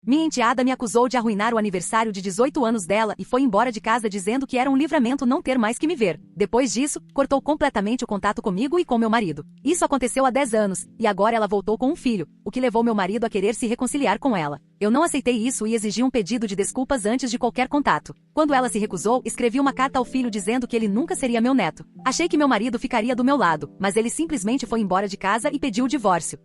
Minha enteada me acusou de arruinar o aniversário de 18 anos dela e foi embora de casa dizendo que era um livramento não ter mais que me ver. Depois disso, cortou completamente o contato comigo e com meu marido. Isso aconteceu há 10 anos, e agora ela voltou com um filho, o que levou meu marido a querer se reconciliar com ela. Eu não aceitei isso e exigi um pedido de desculpas antes de qualquer contato. Quando ela se recusou, escrevi uma carta ao filho dizendo que ele nunca seria meu neto. Achei que meu marido ficaria do meu lado, mas ele simplesmente foi embora de casa e pediu o divórcio.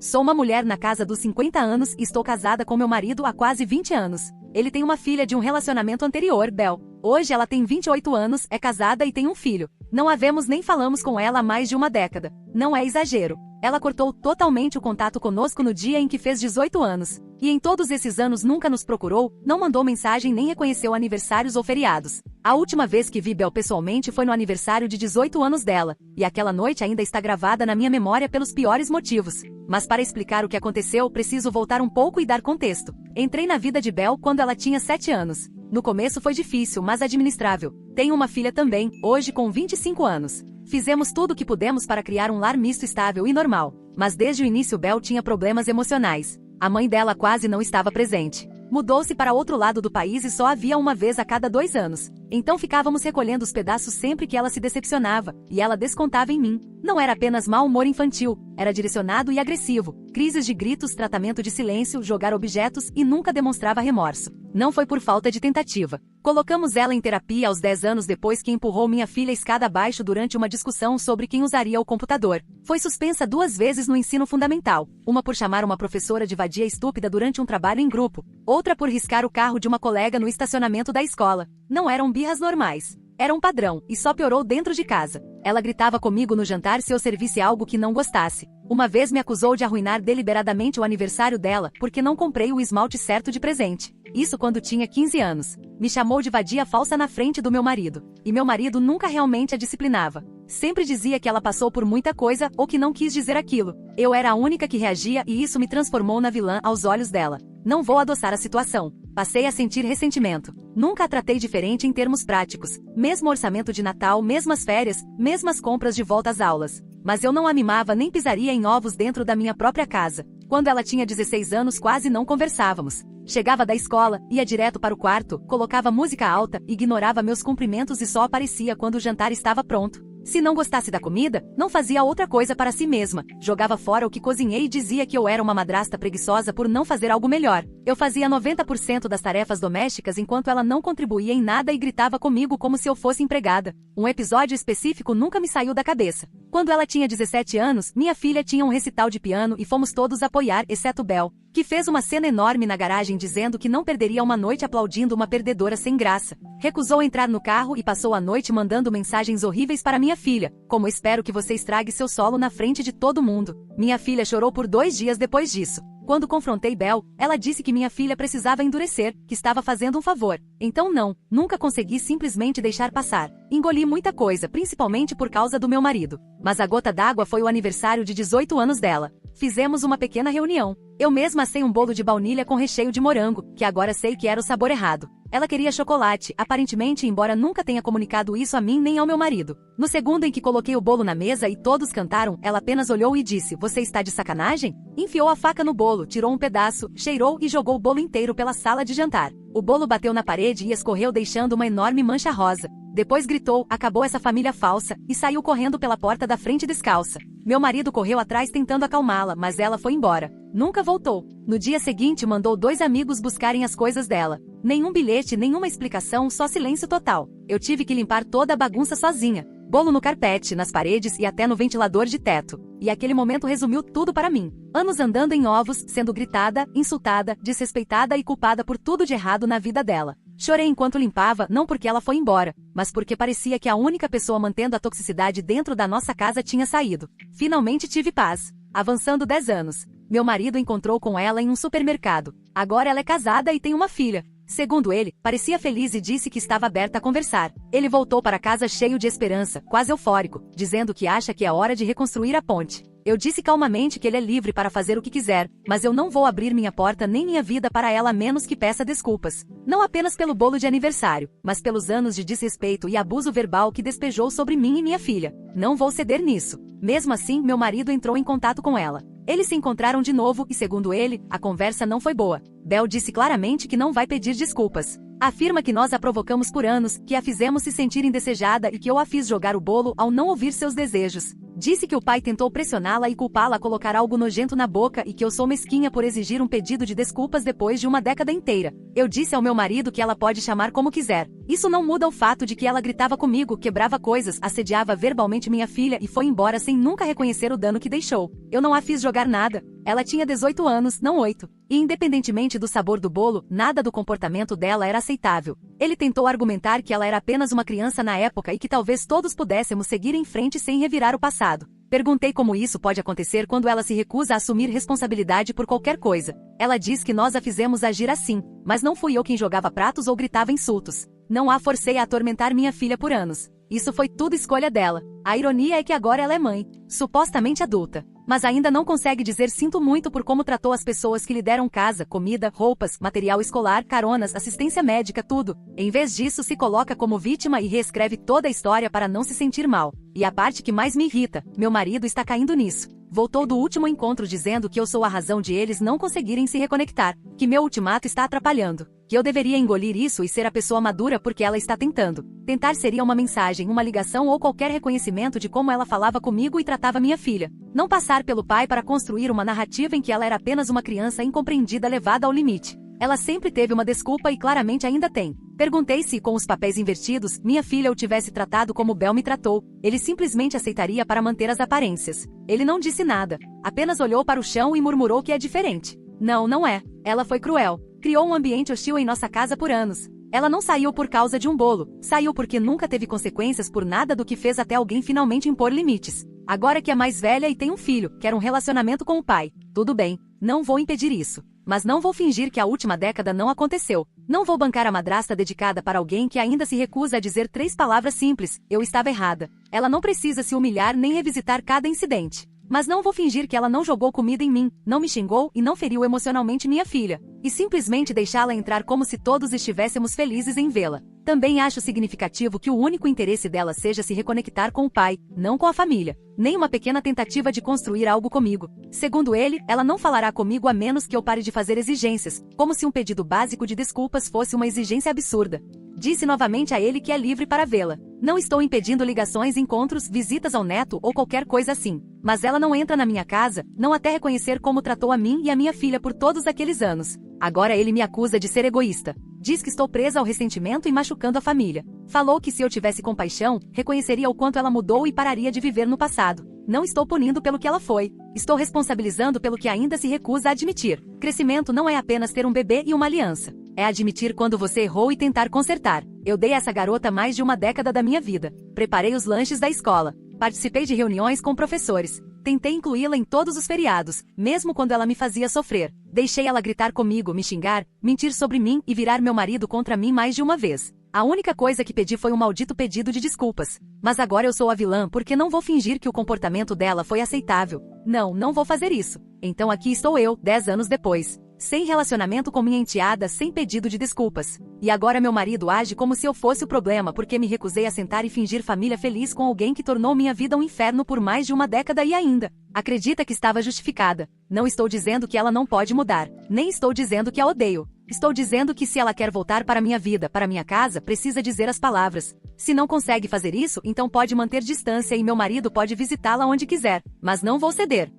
Sou uma mulher na casa dos 50 anos e estou casada com meu marido há quase 20 anos. Ele tem uma filha de um relacionamento anterior, Bel. Hoje ela tem 28 anos, é casada e tem um filho. Não a vemos nem falamos com ela há mais de uma década. Não é exagero. Ela cortou totalmente o contato conosco no dia em que fez 18 anos. E em todos esses anos nunca nos procurou, não mandou mensagem nem reconheceu aniversários ou feriados. A última vez que vi Bel pessoalmente foi no aniversário de 18 anos dela, e aquela noite ainda está gravada na minha memória pelos piores motivos. Mas para explicar o que aconteceu, preciso voltar um pouco e dar contexto. Entrei na vida de Bel quando ela tinha 7 anos. No começo foi difícil, mas administrável. Tenho uma filha também, hoje com 25 anos. Fizemos tudo o que pudemos para criar um lar misto estável e normal. Mas desde o início Bel tinha problemas emocionais. A mãe dela quase não estava presente. Mudou-se para outro lado do país e só a via uma vez a cada 2 anos. Então ficávamos recolhendo os pedaços sempre que ela se decepcionava, e ela descontava em mim. Não era apenas mau humor infantil, era direcionado e agressivo. Crises de gritos, tratamento de silêncio, jogar objetos e nunca demonstrava remorso. Não foi por falta de tentativa. Colocamos ela em terapia aos 10 anos depois que empurrou minha filha escada abaixo durante uma discussão sobre quem usaria o computador. Foi suspensa 2 vezes no ensino fundamental. Uma por chamar uma professora de vadia estúpida durante um trabalho em grupo. Outra por riscar o carro de uma colega no estacionamento da escola. Não eram birras normais. Era um padrão, e só piorou dentro de casa. Ela gritava comigo no jantar se eu servisse algo que não gostasse. Uma vez me acusou de arruinar deliberadamente o aniversário dela, porque não comprei o esmalte certo de presente. Isso quando tinha 15 anos. Me chamou de vadia falsa na frente do meu marido. E meu marido nunca realmente a disciplinava. Sempre dizia que ela passou por muita coisa ou que não quis dizer aquilo. Eu era a única que reagia e isso me transformou na vilã aos olhos dela. Não vou adoçar a situação. Passei a sentir ressentimento. Nunca a tratei diferente em termos práticos. Mesmo orçamento de Natal, mesmas férias, mesmas compras de volta às aulas. Mas eu não a mimava nem pisaria em ovos dentro da minha própria casa. Quando ela tinha 16 anos quase não conversávamos. Chegava da escola, ia direto para o quarto, colocava música alta, ignorava meus cumprimentos e só aparecia quando o jantar estava pronto. Se não gostasse da comida, não fazia outra coisa para si mesma. Jogava fora o que cozinhei e dizia que eu era uma madrasta preguiçosa por não fazer algo melhor. Eu fazia 90% das tarefas domésticas enquanto ela não contribuía em nada e gritava comigo como se eu fosse empregada. Um episódio específico nunca me saiu da cabeça. Quando ela tinha 17 anos, minha filha tinha um recital de piano e fomos todos apoiar, exceto Bel, que fez uma cena enorme na garagem dizendo que não perderia uma noite aplaudindo uma perdedora sem graça. Recusou entrar no carro e passou a noite mandando mensagens horríveis para minha filha, como espero que você estrague seu solo na frente de todo mundo. Minha filha chorou por 2 dias depois disso. Quando confrontei Bel, ela disse que minha filha precisava endurecer, que estava fazendo um favor. Então nunca consegui simplesmente deixar passar. Engoli muita coisa, principalmente por causa do meu marido. Mas a gota d'água foi o aniversário de 18 anos dela. Fizemos uma pequena reunião. Eu mesma assei um bolo de baunilha com recheio de morango, que agora sei que era o sabor errado. Ela queria chocolate, aparentemente, embora nunca tenha comunicado isso a mim nem ao meu marido. No segundo em que coloquei o bolo na mesa e todos cantaram, ela apenas olhou e disse: "Você está de sacanagem?" Enfiou a faca no bolo, tirou um pedaço, cheirou e jogou o bolo inteiro pela sala de jantar. O bolo bateu na parede e escorreu deixando uma enorme mancha rosa. Depois gritou: "Acabou essa família falsa", e saiu correndo pela porta da frente descalça. Meu marido correu atrás tentando acalmá-la, mas ela foi embora. Nunca voltou. No dia seguinte mandou 2 amigos buscarem as coisas dela. Nenhum bilhete, nenhuma explicação, só silêncio total. Eu tive que limpar toda a bagunça sozinha. Bolo no carpete, nas paredes e até no ventilador de teto. E aquele momento resumiu tudo para mim. Anos andando em ovos, sendo gritada, insultada, desrespeitada e culpada por tudo de errado na vida dela. Chorei enquanto limpava, não porque ela foi embora, mas porque parecia que a única pessoa mantendo a toxicidade dentro da nossa casa tinha saído. Finalmente tive paz. Avançando 10 anos. Meu marido encontrou com ela em um supermercado. Agora ela é casada e tem uma filha. Segundo ele, parecia feliz e disse que estava aberta a conversar. Ele voltou para casa cheio de esperança, quase eufórico, dizendo que acha que é hora de reconstruir a ponte. Eu disse calmamente que ele é livre para fazer o que quiser, mas eu não vou abrir minha porta nem minha vida para ela a menos que peça desculpas. Não apenas pelo bolo de aniversário, mas pelos anos de desrespeito e abuso verbal que despejou sobre mim e minha filha. Não vou ceder nisso. Mesmo assim, meu marido entrou em contato com ela. Eles se encontraram de novo e, segundo ele, a conversa não foi boa. Bel disse claramente que não vai pedir desculpas. Afirma que nós a provocamos por anos, que a fizemos se sentir indesejada e que eu a fiz jogar o bolo ao não ouvir seus desejos. Disse que o pai tentou pressioná-la e culpá-la a colocar algo nojento na boca e que eu sou mesquinha por exigir um pedido de desculpas depois de uma década inteira. Eu disse ao meu marido que ela pode chamar como quiser. Isso não muda o fato de que ela gritava comigo, quebrava coisas, assediava verbalmente minha filha e foi embora sem nunca reconhecer o dano que deixou. Eu não a fiz jogar nada. Ela tinha 18 anos, não 8. E independentemente do sabor do bolo, nada do comportamento dela era aceitável. Ele tentou argumentar que ela era apenas uma criança na época e que talvez todos pudéssemos seguir em frente sem revirar o passado. Perguntei como isso pode acontecer quando ela se recusa a assumir responsabilidade por qualquer coisa. Ela diz que nós a fizemos agir assim, mas não fui eu quem jogava pratos ou gritava insultos. Não a forcei a atormentar minha filha por anos. Isso foi tudo escolha dela. A ironia é que agora ela é mãe, supostamente adulta, mas ainda não consegue dizer sinto muito por como tratou as pessoas que lhe deram casa, comida, roupas, material escolar, caronas, assistência médica, tudo. Em vez disso, se coloca como vítima e reescreve toda a história para não se sentir mal. E a parte que mais me irrita, meu marido está caindo nisso. Voltou do último encontro dizendo que eu sou a razão de eles não conseguirem se reconectar, que meu ultimato está atrapalhando, que eu deveria engolir isso e ser a pessoa madura porque ela está tentando. Tentar seria uma mensagem, uma ligação ou qualquer reconhecimento de como ela falava comigo e tratava minha filha. Não passar pelo pai para construir uma narrativa em que ela era apenas uma criança incompreendida levada ao limite. Ela sempre teve uma desculpa e claramente ainda tem. Perguntei se, com os papéis invertidos, minha filha o tivesse tratado como Bel me tratou. Ele simplesmente aceitaria para manter as aparências. Ele não disse nada. Apenas olhou para o chão e murmurou que é diferente. Não, não é. Ela foi cruel. Criou um ambiente hostil em nossa casa por anos. Ela não saiu por causa de um bolo. Saiu porque nunca teve consequências por nada do que fez até alguém finalmente impor limites. Agora que é mais velha e tem um filho, quer um relacionamento com o pai. Tudo bem. Não vou impedir isso. Mas não vou fingir que a última década não aconteceu. Não vou bancar a madrasta dedicada para alguém que ainda se recusa a dizer 3 palavras simples: eu estava errada. Ela não precisa se humilhar nem revisitar cada incidente. Mas não vou fingir que ela não jogou comida em mim, não me xingou e não feriu emocionalmente minha filha. E simplesmente deixá-la entrar como se todos estivéssemos felizes em vê-la. Também acho significativo que o único interesse dela seja se reconectar com o pai, não com a família. Nem uma pequena tentativa de construir algo comigo. Segundo ele, ela não falará comigo a menos que eu pare de fazer exigências, como se um pedido básico de desculpas fosse uma exigência absurda. Disse novamente a ele que é livre para vê-la. Não estou impedindo ligações, encontros, visitas ao neto ou qualquer coisa assim. Mas ela não entra na minha casa, não até reconhecer como tratou a mim e a minha filha por todos aqueles anos. Agora ele me acusa de ser egoísta. Diz que estou presa ao ressentimento e machucando a família. Falou que se eu tivesse compaixão, reconheceria o quanto ela mudou e pararia de viver no passado. Não estou punindo pelo que ela foi. Estou responsabilizando pelo que ainda se recusa a admitir. Crescimento não é apenas ter um bebê e uma aliança. É admitir quando você errou e tentar consertar. Eu dei a essa garota mais de uma década da minha vida. Preparei os lanches da escola. Participei de reuniões com professores. Tentei incluí-la em todos os feriados, mesmo quando ela me fazia sofrer. Deixei ela gritar comigo, me xingar, mentir sobre mim e virar meu marido contra mim mais de uma vez. A única coisa que pedi foi um maldito pedido de desculpas. Mas agora eu sou a vilã porque não vou fingir que o comportamento dela foi aceitável. Não, não vou fazer isso. Então aqui estou eu, 10 anos depois. Sem relacionamento com minha enteada, sem pedido de desculpas. E agora meu marido age como se eu fosse o problema porque me recusei a sentar e fingir família feliz com alguém que tornou minha vida um inferno por mais de uma década e ainda acredita que estava justificada. Não estou dizendo que ela não pode mudar. Nem estou dizendo que a odeio. Estou dizendo que se ela quer voltar para minha vida, para minha casa, precisa dizer as palavras. Se não consegue fazer isso, então pode manter distância e meu marido pode visitá-la onde quiser. Mas não vou ceder.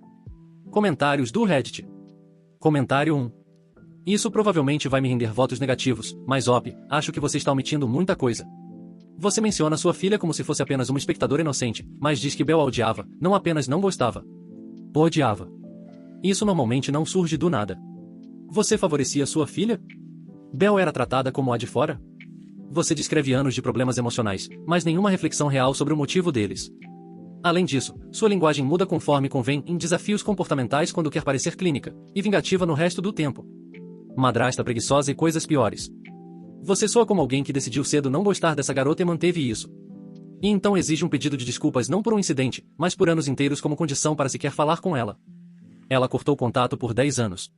Comentários do Reddit. Comentário 1. Isso provavelmente vai me render votos negativos, mas acho que você está omitindo muita coisa. Você menciona sua filha como se fosse apenas uma espectadora inocente, mas diz que Bel a odiava, não apenas não gostava. O odiava. Isso normalmente não surge do nada. Você favorecia sua filha? Bel era tratada como a de fora? Você descreve anos de problemas emocionais, mas nenhuma reflexão real sobre o motivo deles. Além disso, sua linguagem muda conforme convém em desafios comportamentais quando quer parecer clínica, e vingativa no resto do tempo. Madrasta preguiçosa e coisas piores. Você soa como alguém que decidiu cedo não gostar dessa garota e manteve isso. E então exige um pedido de desculpas não por um incidente, mas por anos inteiros como condição para sequer falar com ela. Ela cortou contato por 10 anos.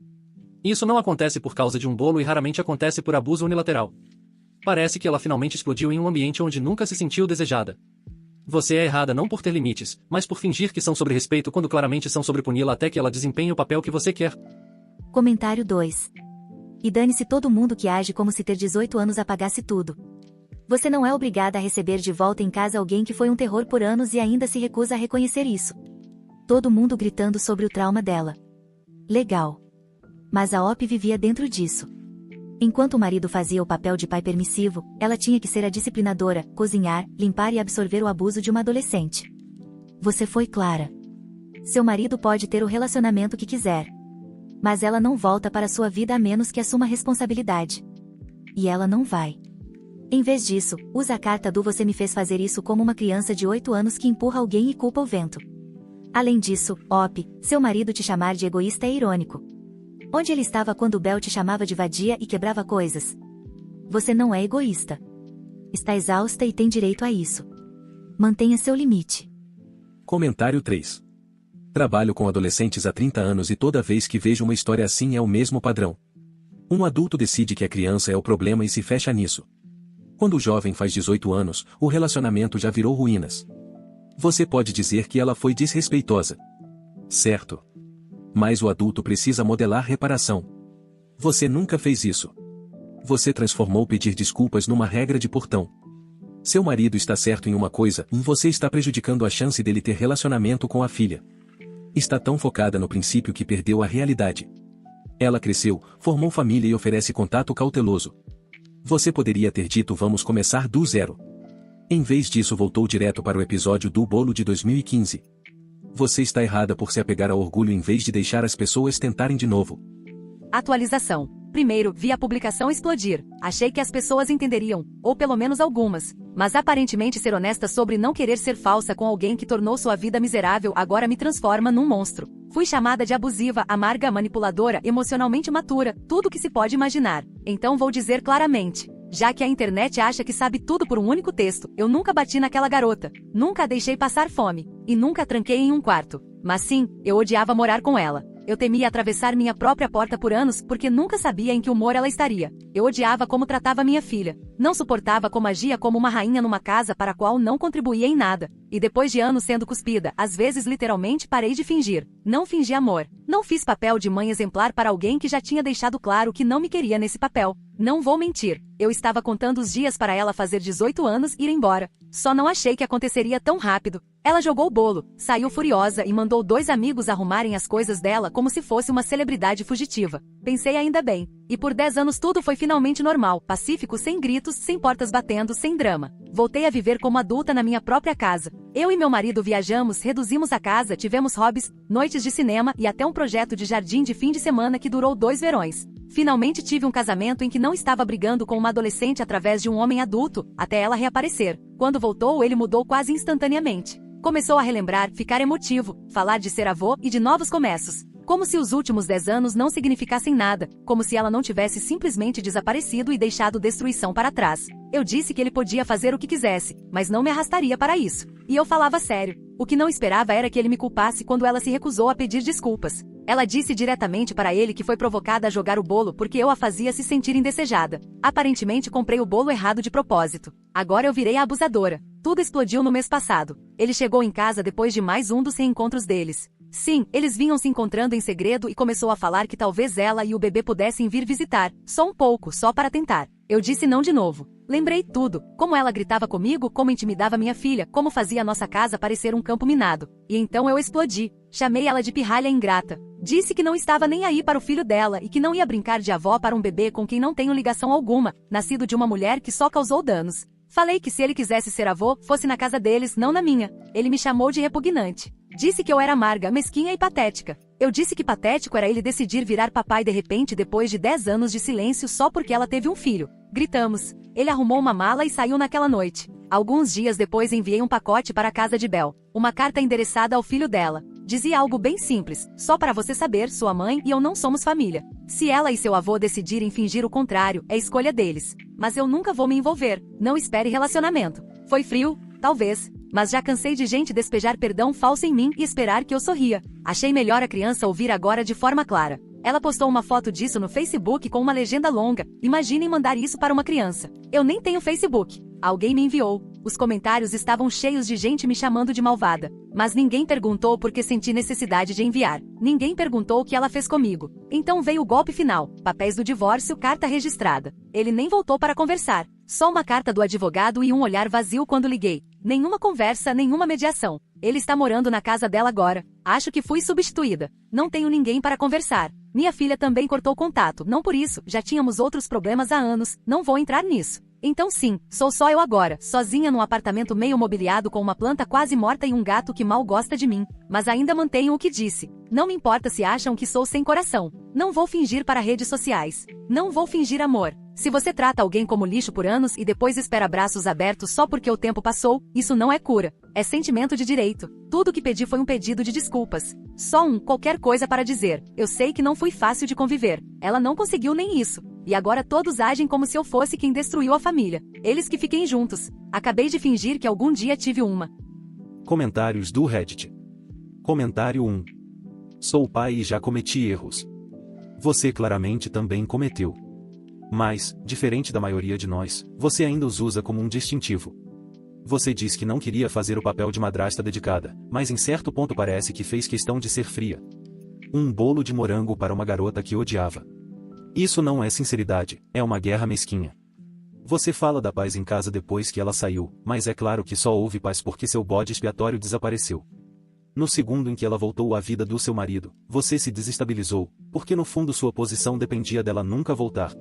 Isso não acontece por causa de um bolo e raramente acontece por abuso unilateral. Parece que ela finalmente explodiu em um ambiente onde nunca se sentiu desejada. Você é errada não por ter limites, mas por fingir que são sobre respeito quando claramente são sobre puni-la até que ela desempenhe o papel que você quer. Comentário 2. E dane-se todo mundo que age como se ter 18 anos apagasse tudo. Você não é obrigada a receber de volta em casa alguém que foi um terror por anos e ainda se recusa a reconhecer isso. Todo mundo gritando sobre o trauma dela. Legal. Mas a OP vivia dentro disso. Enquanto o marido fazia o papel de pai permissivo, ela tinha que ser a disciplinadora, cozinhar, limpar e absorver o abuso de uma adolescente. Você foi clara. Seu marido pode ter o relacionamento que quiser. Mas ela não volta para sua vida a menos que assuma responsabilidade. E ela não vai. Em vez disso, usa a carta do "você me fez fazer isso" como uma criança de 8 anos que empurra alguém e culpa o vento. Além disso, OP, seu marido te chamar de egoísta é irônico. Onde ele estava quando Bel te chamava de vadia e quebrava coisas? Você não é egoísta. Está exausta e tem direito a isso. Mantenha seu limite. Comentário 3. Trabalho com adolescentes há 30 anos e toda vez que vejo uma história assim é o mesmo padrão. Um adulto decide que a criança é o problema e se fecha nisso. Quando o jovem faz 18 anos, o relacionamento já virou ruínas. Você pode dizer que ela foi desrespeitosa. Certo. Mas o adulto precisa modelar reparação. Você nunca fez isso. Você transformou pedir desculpas numa regra de portão. Seu marido está certo em uma coisa, você está prejudicando a chance dele ter relacionamento com a filha. Está tão focada no princípio que perdeu a realidade. Ela cresceu, formou família e oferece contato cauteloso. Você poderia ter dito vamos começar do zero. Em vez disso voltou direto para o episódio do bolo de 2015. Você está errada por se apegar ao orgulho em vez de deixar as pessoas tentarem de novo. Atualização. Primeiro, vi a publicação explodir. Achei que as pessoas entenderiam, ou pelo menos algumas. Mas aparentemente ser honesta sobre não querer ser falsa com alguém que tornou sua vida miserável agora me transforma num monstro. Fui chamada de abusiva, amarga, manipuladora, emocionalmente imatura, tudo que se pode imaginar. Então vou dizer claramente. Já que a internet acha que sabe tudo por um único texto, eu nunca bati naquela garota, nunca a deixei passar fome, e nunca a tranquei em um quarto. Mas sim, eu odiava morar com ela. Eu temia atravessar minha própria porta por anos porque nunca sabia em que humor ela estaria. Eu odiava como tratava minha filha. Não suportava como agia como uma rainha numa casa para a qual não contribuía em nada. E depois de anos sendo cuspida, às vezes literalmente parei de fingir. Não fingi amor. Não fiz papel de mãe exemplar para alguém que já tinha deixado claro que não me queria nesse papel. Não vou mentir. Eu estava contando os dias para ela fazer 18 anos e ir embora. Só não achei que aconteceria tão rápido. Ela jogou o bolo, saiu furiosa e mandou 2 amigos arrumarem as coisas dela como se fosse uma celebridade fugitiva. Pensei ainda bem. E por 10 anos tudo foi finalmente normal, pacífico, sem gritos, sem portas batendo, sem drama. Voltei a viver como adulta na minha própria casa. Eu e meu marido viajamos, reduzimos a casa, tivemos hobbies, noites de cinema e até um projeto de jardim de fim de semana que durou 2 verões. Finalmente tive um casamento em que não estava brigando com uma adolescente através de um homem adulto, até ela reaparecer. Quando voltou, ele mudou quase instantaneamente. Começou a relembrar, ficar emotivo, falar de ser avô e de novos começos. Como se os últimos 10 anos não significassem nada, como se ela não tivesse simplesmente desaparecido e deixado destruição para trás. Eu disse que ele podia fazer o que quisesse, mas não me arrastaria para isso. E eu falava sério. O que não esperava era que ele me culpasse quando ela se recusou a pedir desculpas. Ela disse diretamente para ele que foi provocada a jogar o bolo porque eu a fazia se sentir indesejada. Aparentemente comprei o bolo errado de propósito. Agora eu virei a abusadora. Tudo explodiu no mês passado. Ele chegou em casa depois de mais um dos reencontros deles. Sim, eles vinham se encontrando em segredo e começou a falar que talvez ela e o bebê pudessem vir visitar, só um pouco, só para tentar. Eu disse não de novo. Lembrei tudo, como ela gritava comigo, como intimidava minha filha, como fazia a nossa casa parecer um campo minado. E então eu explodi. Chamei ela de pirralha ingrata. Disse que não estava nem aí para o filho dela e que não ia brincar de avó para um bebê com quem não tenho ligação alguma, nascido de uma mulher que só causou danos. Falei que se ele quisesse ser avô, fosse na casa deles, não na minha. Ele me chamou de repugnante. Disse que eu era amarga, mesquinha e patética. Eu disse que patético era ele decidir virar papai de repente depois de 10 anos de silêncio só porque ela teve um filho. Gritamos. Ele arrumou uma mala e saiu naquela noite. Alguns dias depois enviei um pacote para a casa de Bel. Uma carta endereçada ao filho dela. Dizia algo bem simples. Só para você saber, sua mãe e eu não somos família. Se ela e seu avô decidirem fingir o contrário, é escolha deles. Mas eu nunca vou me envolver. Não espere relacionamento. Foi frio? Talvez. Mas já cansei de gente despejar perdão falso em mim e esperar que eu sorria. Achei melhor a criança ouvir agora de forma clara. Ela postou uma foto disso no Facebook com uma legenda longa. Imaginem mandar isso para uma criança. Eu nem tenho Facebook. Alguém me enviou. Os comentários estavam cheios de gente me chamando de malvada. Mas ninguém perguntou por que senti necessidade de enviar. Ninguém perguntou o que ela fez comigo. Então veio o golpe final. Papéis do divórcio, carta registrada. Ele nem voltou para conversar. Só uma carta do advogado e um olhar vazio quando liguei. Nenhuma conversa, nenhuma mediação. Ele está morando na casa dela agora. Acho que fui substituída. Não tenho ninguém para conversar. Minha filha também cortou contato. Não por isso, já tínhamos outros problemas há anos. Não vou entrar nisso. Então sim, sou só eu agora, sozinha num apartamento meio mobiliado com uma planta quase morta e um gato que mal gosta de mim. Mas ainda mantenho o que disse. Não me importa se acham que sou sem coração. Não vou fingir para redes sociais. Não vou fingir amor. Se você trata alguém como lixo por anos e depois espera braços abertos só porque o tempo passou, isso não é cura. É sentimento de direito. Tudo que pedi foi um pedido de desculpas. Só qualquer coisa para dizer. Eu sei que não foi fácil de conviver. Ela não conseguiu nem isso. E agora todos agem como se eu fosse quem destruiu a família. Eles que fiquem juntos. Acabei de fingir que algum dia tive uma. Comentários do Reddit. Comentário 1. Sou pai e já cometi erros. Você claramente também cometeu. Mas, diferente da maioria de nós, você ainda os usa como um distintivo. Você diz que não queria fazer o papel de madrasta dedicada, mas em certo ponto parece que fez questão de ser fria. Um bolo de morango para uma garota que odiava. Isso não é sinceridade, é uma guerra mesquinha. Você fala da paz em casa depois que ela saiu, mas é claro que só houve paz porque seu bode expiatório desapareceu. No segundo em que ela voltou à vida do seu marido, você se desestabilizou, porque no fundo sua posição dependia dela nunca voltar.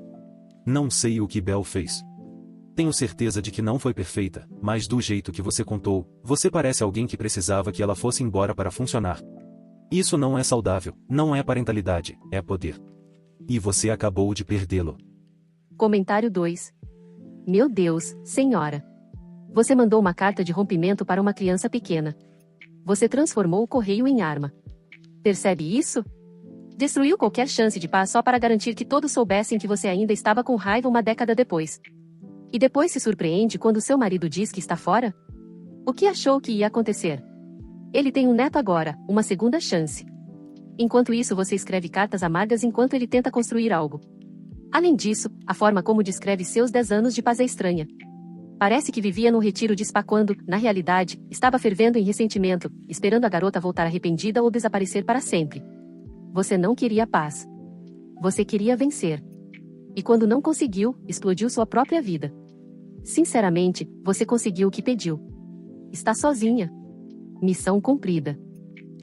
Não sei o que Bel fez. Tenho certeza de que não foi perfeita, mas do jeito que você contou, você parece alguém que precisava que ela fosse embora para funcionar. Isso não é saudável, não é parentalidade, é poder. E você acabou de perdê-lo. Comentário 2. Meu Deus, senhora. Você mandou uma carta de rompimento para uma criança pequena. Você transformou o correio em arma. Percebe isso? Destruiu qualquer chance de paz só para garantir que todos soubessem que você ainda estava com raiva uma década depois. E depois se surpreende quando seu marido diz que está fora? O que achou que ia acontecer? Ele tem um neto agora, uma segunda chance. Enquanto isso você escreve cartas amargas enquanto ele tenta construir algo. Além disso, a forma como descreve seus 10 anos de paz é estranha. Parece que vivia num retiro de spa quando, na realidade, estava fervendo em ressentimento, esperando a garota voltar arrependida ou desaparecer para sempre. Você não queria paz. Você queria vencer. E quando não conseguiu, explodiu sua própria vida. Sinceramente, você conseguiu o que pediu. Está sozinha. Missão cumprida.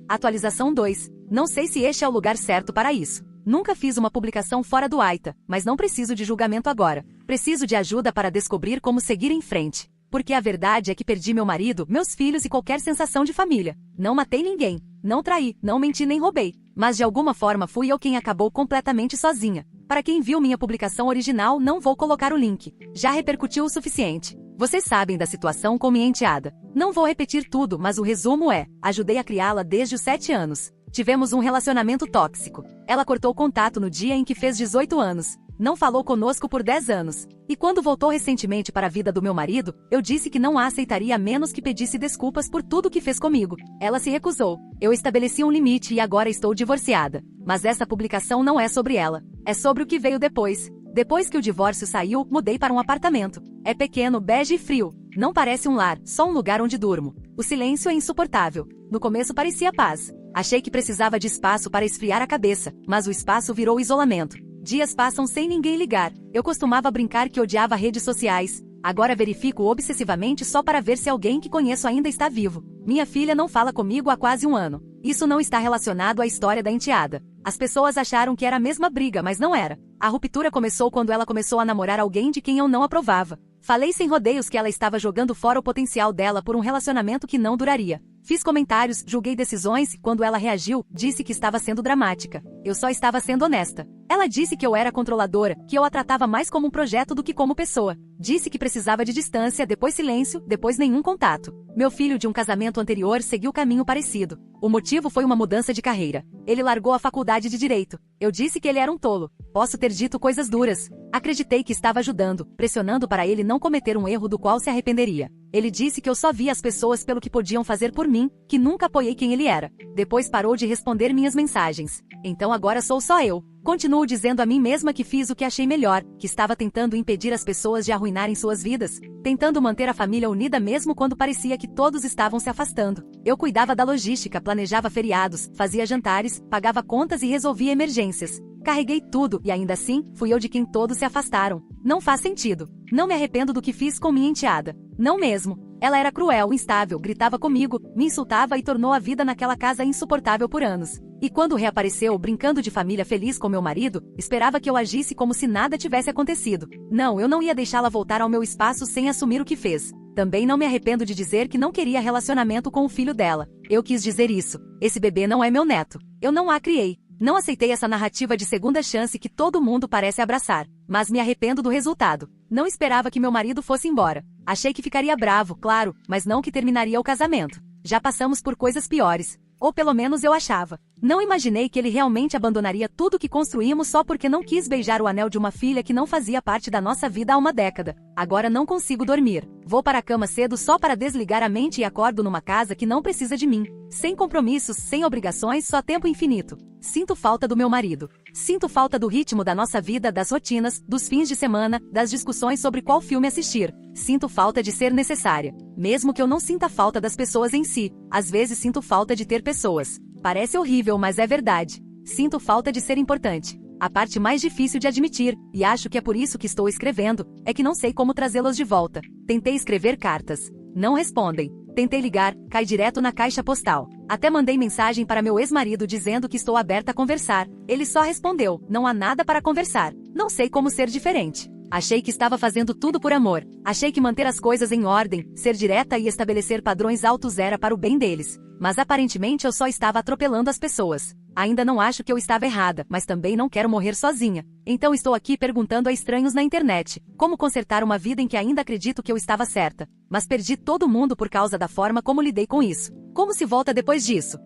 Atualização 2. Não sei se este é o lugar certo para isso. Nunca fiz uma publicação fora do Aita, mas não preciso de julgamento agora. Preciso de ajuda para descobrir como seguir em frente. Porque a verdade é que perdi meu marido, meus filhos e qualquer sensação de família. Não matei ninguém. Não traí, não menti nem roubei. Mas de alguma forma fui eu quem acabou completamente sozinha. Para quem viu minha publicação original, não vou colocar o link. Já repercutiu o suficiente. Vocês sabem da situação com minha enteada. Não vou repetir tudo, mas o resumo é: ajudei a criá-la desde os 7 anos. Tivemos um relacionamento tóxico. Ela cortou contato no dia em que fez 18 anos. Não falou conosco por 10 anos. E quando voltou recentemente para a vida do meu marido, eu disse que não a aceitaria a menos que pedisse desculpas por tudo que fez comigo. Ela se recusou. Eu estabeleci um limite e agora estou divorciada. Mas essa publicação não é sobre ela. É sobre o que veio depois. Depois que o divórcio saiu, mudei para um apartamento. É pequeno, bege e frio. Não parece um lar, só um lugar onde durmo. O silêncio é insuportável. No começo parecia paz. Achei que precisava de espaço para esfriar a cabeça, mas o espaço virou isolamento. Dias passam sem ninguém ligar. Eu costumava brincar que odiava redes sociais. Agora verifico obsessivamente só para ver se alguém que conheço ainda está vivo. Minha filha não fala comigo há quase um ano. Isso não está relacionado à história da enteada. As pessoas acharam que era a mesma briga, mas não era. A ruptura começou quando ela começou a namorar alguém de quem eu não aprovava. Falei sem rodeios que ela estava jogando fora o potencial dela por um relacionamento que não duraria. Fiz comentários, julguei decisões e, quando ela reagiu, disse que estava sendo dramática. Eu só estava sendo honesta. Ela disse que eu era controladora, que eu a tratava mais como um projeto do que como pessoa. Disse que precisava de distância, depois silêncio, depois nenhum contato. Meu filho de um casamento anterior seguiu caminho parecido. O motivo foi uma mudança de carreira. Ele largou a faculdade de Direito. Eu disse que ele era um tolo. Posso ter dito coisas duras. Acreditei que estava ajudando, pressionando para ele não cometer um erro do qual se arrependeria. Ele disse que eu só via as pessoas pelo que podiam fazer por mim, que nunca apoiei quem ele era. Depois parou de responder minhas mensagens. Então agora sou só eu. Continuo dizendo a mim mesma que fiz o que achei melhor, que estava tentando impedir as pessoas de arruinarem suas vidas, tentando manter a família unida mesmo quando parecia que todos estavam se afastando. Eu cuidava da logística, planejava feriados, fazia jantares, pagava contas e resolvia emergências. Carreguei tudo e ainda assim, fui eu de quem todos se afastaram. Não faz sentido. Não me arrependo do que fiz com minha enteada. Não mesmo. Ela era cruel, instável, gritava comigo, me insultava e tornou a vida naquela casa insuportável por anos. E quando reapareceu, brincando de família feliz com meu marido, esperava que eu agisse como se nada tivesse acontecido. Não, eu não ia deixá-la voltar ao meu espaço sem assumir o que fez. Também não me arrependo de dizer que não queria relacionamento com o filho dela. Eu quis dizer isso. Esse bebê não é meu neto. Eu não a criei. Não aceitei essa narrativa de segunda chance que todo mundo parece abraçar, mas me arrependo do resultado. Não esperava que meu marido fosse embora. Achei que ficaria bravo, claro, mas não que terminaria o casamento. Já passamos por coisas piores. Ou pelo menos eu achava. Não imaginei que ele realmente abandonaria tudo que construímos só porque não quis beijar o anel de uma filha que não fazia parte da nossa vida há uma década. Agora não consigo dormir. Vou para a cama cedo só para desligar a mente e acordo numa casa que não precisa de mim. Sem compromissos, sem obrigações, só tempo infinito. Sinto falta do meu marido. Sinto falta do ritmo da nossa vida, das rotinas, dos fins de semana, das discussões sobre qual filme assistir. Sinto falta de ser necessária. Mesmo que eu não sinta falta das pessoas em si, às vezes sinto falta de ter pessoas. Parece horrível, mas é verdade. Sinto falta de ser importante. A parte mais difícil de admitir, e acho que é por isso que estou escrevendo, é que não sei como trazê-los de volta. Tentei escrever cartas. Não respondem. Tentei ligar, cai direto na caixa postal. Até mandei mensagem para meu ex-marido dizendo que estou aberta a conversar. Ele só respondeu, não há nada para conversar. Não sei como ser diferente. Achei que estava fazendo tudo por amor. Achei que manter as coisas em ordem, ser direta e estabelecer padrões altos era para o bem deles. Mas aparentemente eu só estava atropelando as pessoas. Ainda não acho que eu estava errada, mas também não quero morrer sozinha. Então estou aqui perguntando a estranhos na internet, como consertar uma vida em que ainda acredito que eu estava certa, mas perdi todo mundo por causa da forma como lidei com isso. Como se volta depois disso?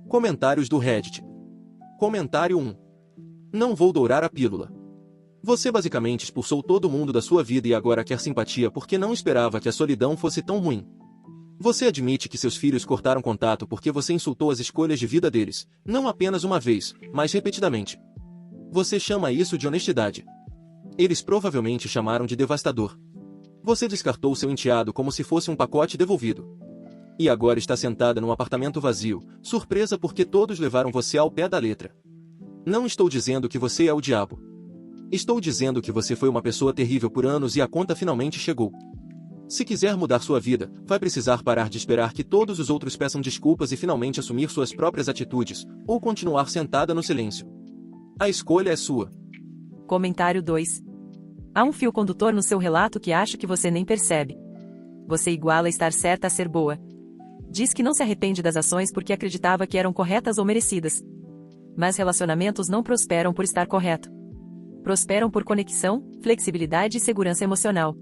Comentários do Reddit. Comentário 1. Não vou dourar a pílula. Você basicamente expulsou todo mundo da sua vida e agora quer simpatia porque não esperava que a solidão fosse tão ruim. Você admite que seus filhos cortaram contato porque você insultou as escolhas de vida deles, não apenas uma vez, mas repetidamente. Você chama isso de honestidade. Eles provavelmente chamaram de devastador. Você descartou seu enteado como se fosse um pacote devolvido. E agora está sentada num apartamento vazio, surpresa porque todos levaram você ao pé da letra. Não estou dizendo que você é o diabo. Estou dizendo que você foi uma pessoa terrível por anos e a conta finalmente chegou. Se quiser mudar sua vida, vai precisar parar de esperar que todos os outros peçam desculpas e finalmente assumir suas próprias atitudes, ou continuar sentada no silêncio. A escolha é sua. Comentário 2. Há um fio condutor no seu relato que acho que você nem percebe. Você iguala estar certa a ser boa. Diz que não se arrepende das ações porque acreditava que eram corretas ou merecidas. Mas relacionamentos não prosperam por estar correto. Prosperam por conexão, flexibilidade e segurança emocional.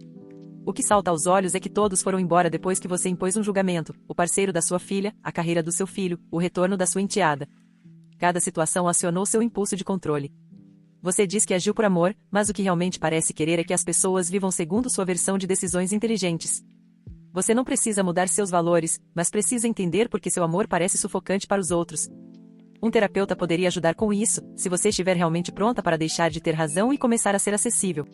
O que salta aos olhos é que todos foram embora depois que você impôs um julgamento, o parceiro da sua filha, a carreira do seu filho, o retorno da sua enteada. Cada situação acionou seu impulso de controle. Você diz que agiu por amor, mas o que realmente parece querer é que as pessoas vivam segundo sua versão de decisões inteligentes. Você não precisa mudar seus valores, mas precisa entender por que seu amor parece sufocante para os outros. Um terapeuta poderia ajudar com isso, se você estiver realmente pronta para deixar de ter razão e começar a ser acessível.